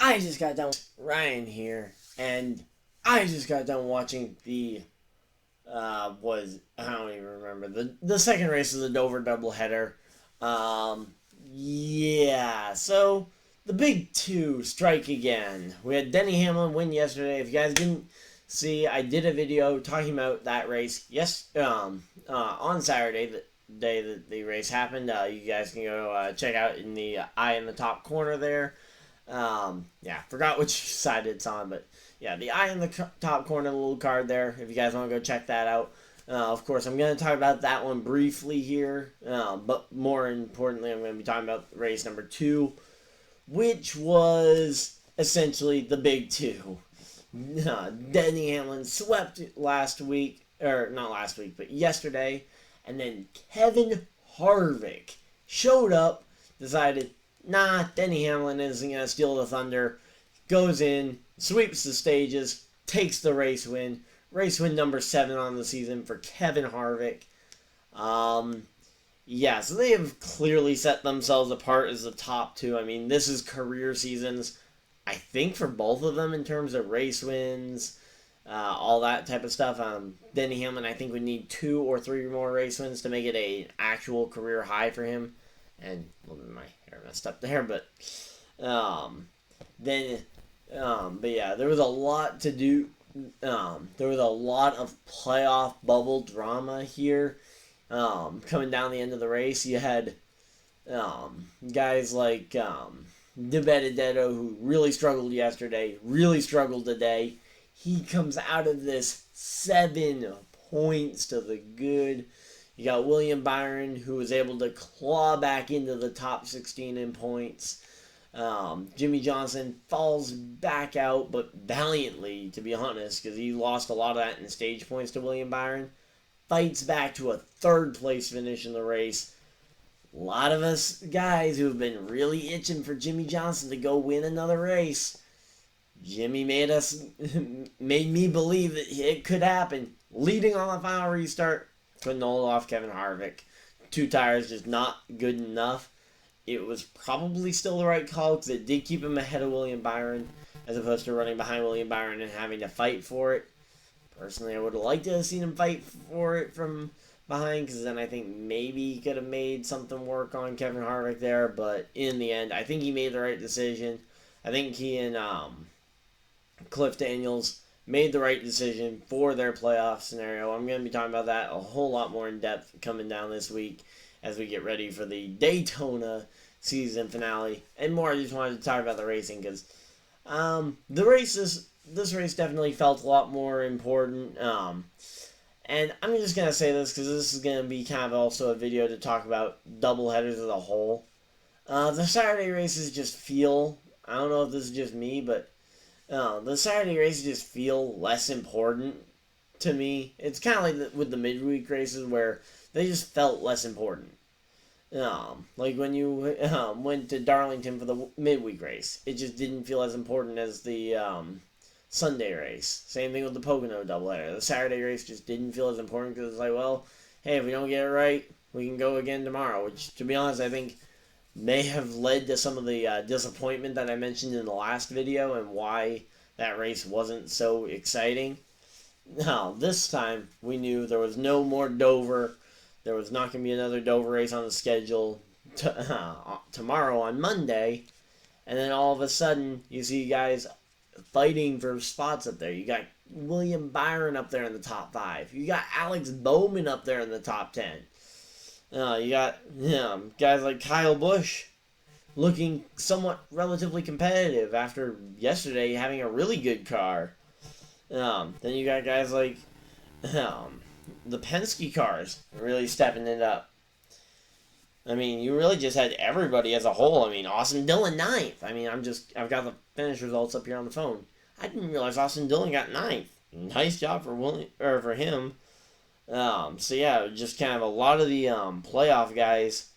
I just got done with Ryan here, and I just got done watching the I don't even remember the second race of the Dover doubleheader. Yeah, so the big two strike again. We had Denny Hamlin win yesterday. If you guys didn't see, I did a video talking about that race. On Saturday, the day that the race happened. You guys can go check out in the eye in the top corner there. Yeah, forgot which side it's on, but yeah, the eye in the top corner, the little card there. If you guys want to go check that out. Of course, I'm going to talk about that one briefly here, but more importantly, I'm going to be talking about race number 2, which was essentially the big two. Denny Hamlin swept last week, or not last week, but yesterday, and then Kevin Harvick showed up, decided, nah, Denny Hamlin isn't going to steal the thunder, goes in, sweeps the stages, takes the race win. Race win number 7 on the season for Kevin Harvick. Yeah, so they have clearly set themselves apart as the top two. I mean, this is career seasons, I think, for both of them in terms of race wins, all that type of stuff. Denny Hamlin, I think, would need 2 or 3 more race wins to make it an actual career high for him. And well, my hair messed up there, but yeah, there was a lot to do. There was a lot of playoff bubble drama here. Coming down the end of the race, you had guys like DiBenedetto, who really struggled yesterday, really struggled today. He comes out of this 7 points to the good. You got William Byron, who was able to claw back into the top 16 in points. Jimmy Johnson falls back out, but valiantly, to be honest, because he lost a lot of that in stage points to William Byron. Fights back to a 3rd place finish in the race. A lot of us guys who have been really itching for Jimmy Johnson to go win another race. Jimmy made me believe that it could happen. Leading on the final restart, couldn't hold off Kevin Harvick. 2 tires just not good enough. It was probably still the right call because it did keep him ahead of William Byron as opposed to running behind William Byron and having to fight for it. Personally, I would have liked to have seen him fight for it from behind because then I think maybe he could have made something work on Kevin Harvick there. But in the end, I think he made the right decision. I think he and Cliff Daniels made the right decision for their playoff scenario. I'm going to be talking about that a whole lot more in depth coming down this week as we get ready for the Daytona season finale and more. I just wanted to talk about the racing because this race definitely felt a lot more important. And I'm just going to say this because this is going to be kind of also a video to talk about doubleheaders as a whole. The Saturday races just feel, I don't know if this is just me, but the Saturday races just feel less important to me. It's kind of like with the midweek races where they just felt less important. Like when you went to Darlington for the midweek race, it just didn't feel as important as the Sunday race. Same thing with the Pocono doubleheader. The Saturday race just didn't feel as important because it's like, well, hey, if we don't get it right, we can go again tomorrow. Which, to be honest, I think may have led to some of the disappointment that I mentioned in the last video and why that race wasn't so exciting. Now, this time, we knew there was no more Dover. There was not going to be another Dover race on the schedule tomorrow on Monday. And then all of a sudden, you see guys fighting for spots up there. You got William Byron up there in the top 5. You got Alex Bowman up there in the top 10. You got guys like Kyle Busch looking somewhat relatively competitive after yesterday having a really good car. Then you got guys like the Penske cars really stepping it up. I mean, you really just had everybody as a whole. I mean, Austin Dillon 9th. I mean, I've got the finish results up here on the phone. I didn't realize Austin Dillon got 9th. Nice job for him. So yeah, just kind of a lot of the playoff guys.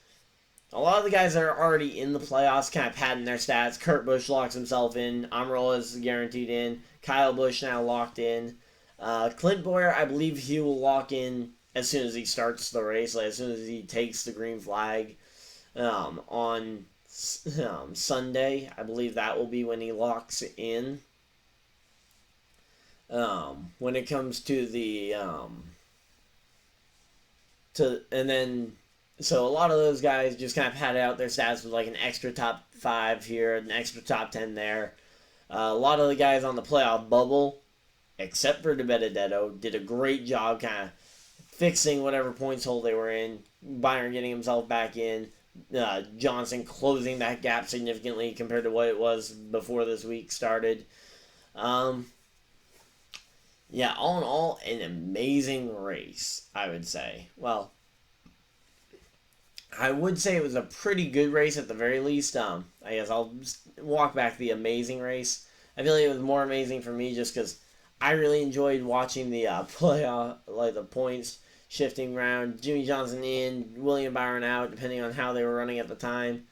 A lot of the guys that are already in the playoffs kind of padding their stats. Kurt Busch locks himself in. Amarola is guaranteed in. Kyle Busch now locked in. Clint Bowyer, I believe he will lock in as soon as he starts the race, like as soon as he takes the green flag on Sunday. I believe that will be when he locks in. When it comes to the and then so a lot of those guys just kind of padded out their stats with like an extra top 5 here, an extra top 10 there. A lot of the guys on the playoff bubble, except for DeBenedetto, did a great job kind of fixing whatever points hole they were in. Byron getting himself back in. Johnson closing that gap significantly compared to what it was before this week started. Yeah, all in all, an amazing race, I would say. Well, I would say it was a pretty good race at the very least. I guess I'll just walk back the amazing race. I feel like it was more amazing for me just because I really enjoyed watching the playoff, like the points shifting around. Jimmy Johnson in, William Byron out, depending on how they were running at the time.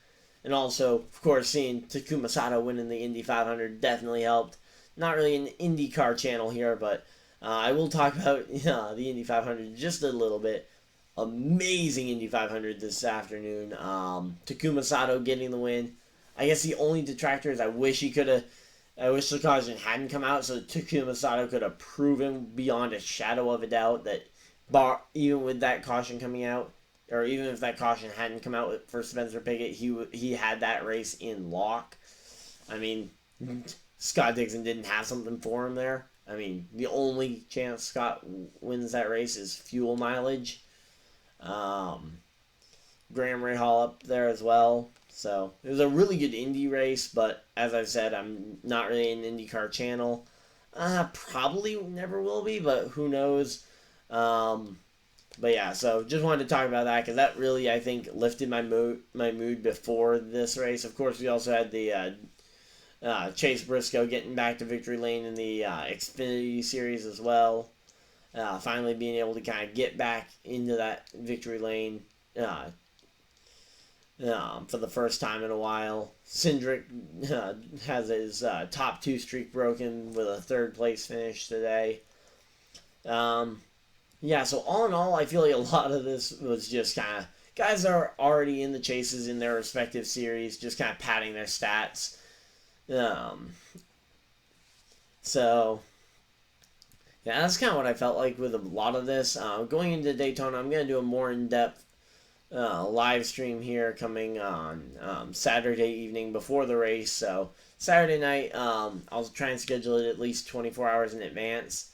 And also, of course, seeing Takuma Sato winning the Indy 500 definitely helped. Not really an IndyCar channel here, but I will talk about the Indy 500 just a little bit. Amazing Indy 500 this afternoon. Takuma Sato getting the win. I guess the only detractor is I wish the caution hadn't come out so that Takuma Sato could have proven beyond a shadow of a doubt that even with that caution coming out, or even if that caution hadn't come out for Spencer Pigot, he had that race in lock. I mean, Scott Dixon didn't have something for him there. I mean, the only chance Scott wins that race is fuel mileage. Graham Rahal up there as well. So it was a really good Indy race, but as I've said, I'm not really an IndyCar channel. Probably never will be, but who knows. But yeah, so just wanted to talk about that because that really, I think, lifted my mood before this race. Of course, we also had the Chase Briscoe getting back to victory lane in the Xfinity Series as well. Finally being able to kind of get back into that victory lane for the first time in a while. Cindric has his top 2 streak broken with a 3rd place finish today. Yeah, so all in all, I feel like a lot of this was just kind of guys that are already in the chases in their respective series, just kind of padding their stats. So, yeah, that's kind of what I felt like with a lot of this. Going into Daytona, I'm going to do a more in-depth live stream here coming on Saturday evening before the race. So, Saturday night, I'll try and schedule it at least 24 hours in advance.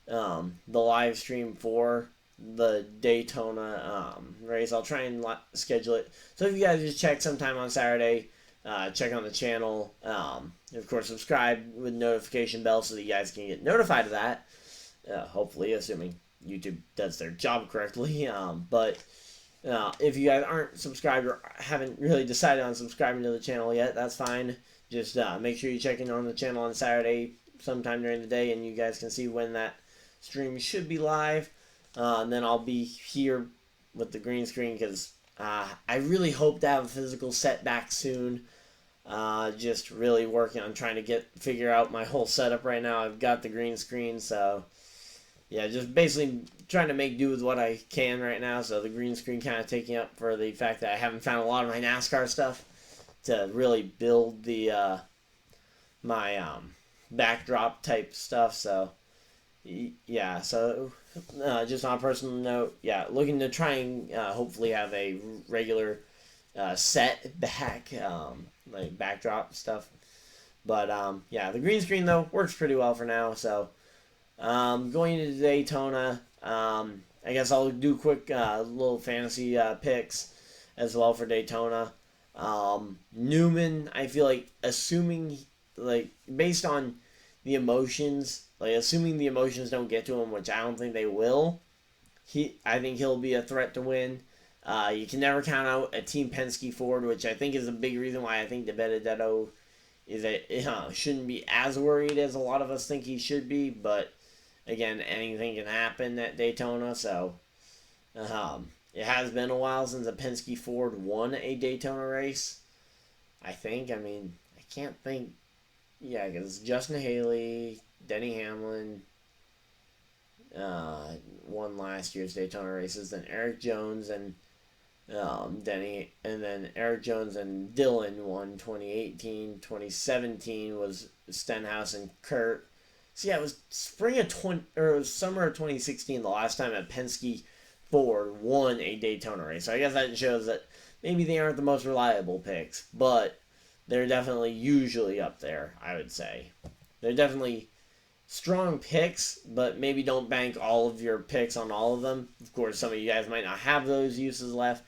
The live stream for the Daytona race. I'll try and schedule it. So if you guys just check sometime on Saturday, check on the channel. Of course, subscribe with notification bell so that you guys can get notified of that. Hopefully, assuming YouTube does their job correctly. But if you guys aren't subscribed or haven't really decided on subscribing to the channel yet, that's fine. Just make sure you check in on the channel on Saturday sometime during the day, and you guys can see when that stream should be live. And then I'll be here with the green screen because I really hope to have a physical set back soon. Just really working on trying to figure out my whole setup right now. I've got the green screen, so yeah, just basically trying to make do with what I can right now. So the green screen kind of taking up for the fact that I haven't found a lot of my NASCAR stuff to really build the my backdrop type stuff. So yeah, so just on a personal note, yeah, looking to try and hopefully have a regular set back like backdrop stuff. But yeah, the green screen though works pretty well for now. So going into Daytona, I guess I'll do quick little fantasy picks as well for Daytona. Newman, I feel like based on the emotions, assuming the emotions don't get to him, which I don't think they will, I think he'll be a threat to win. You can never count out a Team Penske Ford, which I think is a big reason why I think DeBenedetto shouldn't be as worried as a lot of us think he should be. But again, anything can happen at Daytona, so it has been a while since a Penske Ford won a Daytona race. I think. I mean, I can't think. Yeah, because Justin Haley, Denny Hamlin won last year's Daytona races. Then Eric Jones and Denny, and then Eric Jones and Dylan won 2018. 2017 was Stenhouse and Kurt. So yeah, it was it was summer of 2016 the last time a Penske Ford won a Daytona race. So I guess that shows that maybe they aren't the most reliable picks, but they're definitely usually up there, I would say. They're definitely strong picks, but maybe don't bank all of your picks on all of them. Of course, some of you guys might not have those uses left.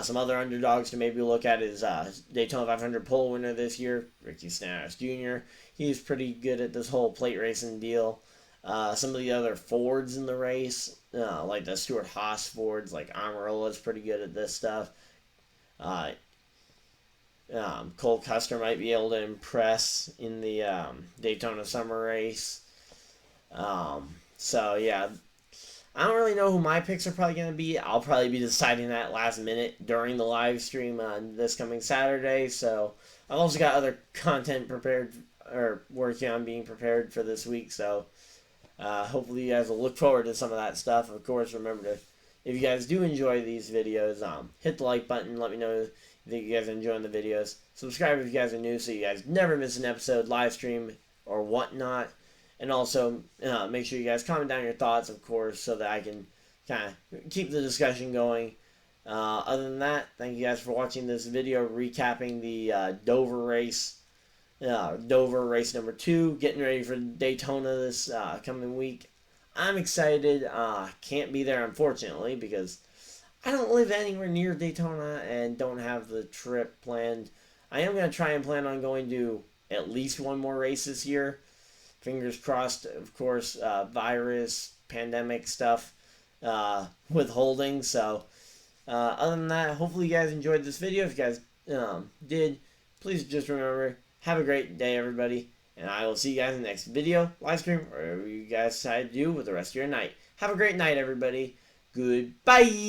Some other underdogs to maybe look at is Daytona 500 pole winner this year, Ricky Stenhouse Jr. He's pretty good at this whole plate racing deal. Some of the other Fords in the race, like the Stuart Haas Fords, like Amarola's pretty good at this stuff. Uh, Cole Custer might be able to impress in the Daytona Summer Race. So yeah, I don't really know who my picks are probably going to be. I'll probably be deciding that last minute during the live stream on this coming Saturday. So I've also got other content prepared or working on being prepared for this week. So hopefully you guys will look forward to some of that stuff. Of course, remember to, if you guys do enjoy these videos, hit the like button. Let me know if you guys are enjoying the videos. Subscribe if you guys are new so you guys never miss an episode, live stream, or whatnot. And also, make sure you guys comment down your thoughts, of course, so that I can kind of keep the discussion going. Other than that, thank you guys for watching this video recapping the Dover race. Dover race number 2, getting ready for Daytona this coming week. I'm excited. Can't be there, unfortunately, because I don't live anywhere near Daytona and don't have the trip planned. I am going to try and plan on going to at least one more race this year. Fingers crossed, of course, virus, pandemic stuff withholding. So, other than that, hopefully you guys enjoyed this video. If you guys did, please just remember, have a great day, everybody. And I will see you guys in the next video, live stream, or whatever you guys decide to do with the rest of your night. Have a great night, everybody. Goodbye.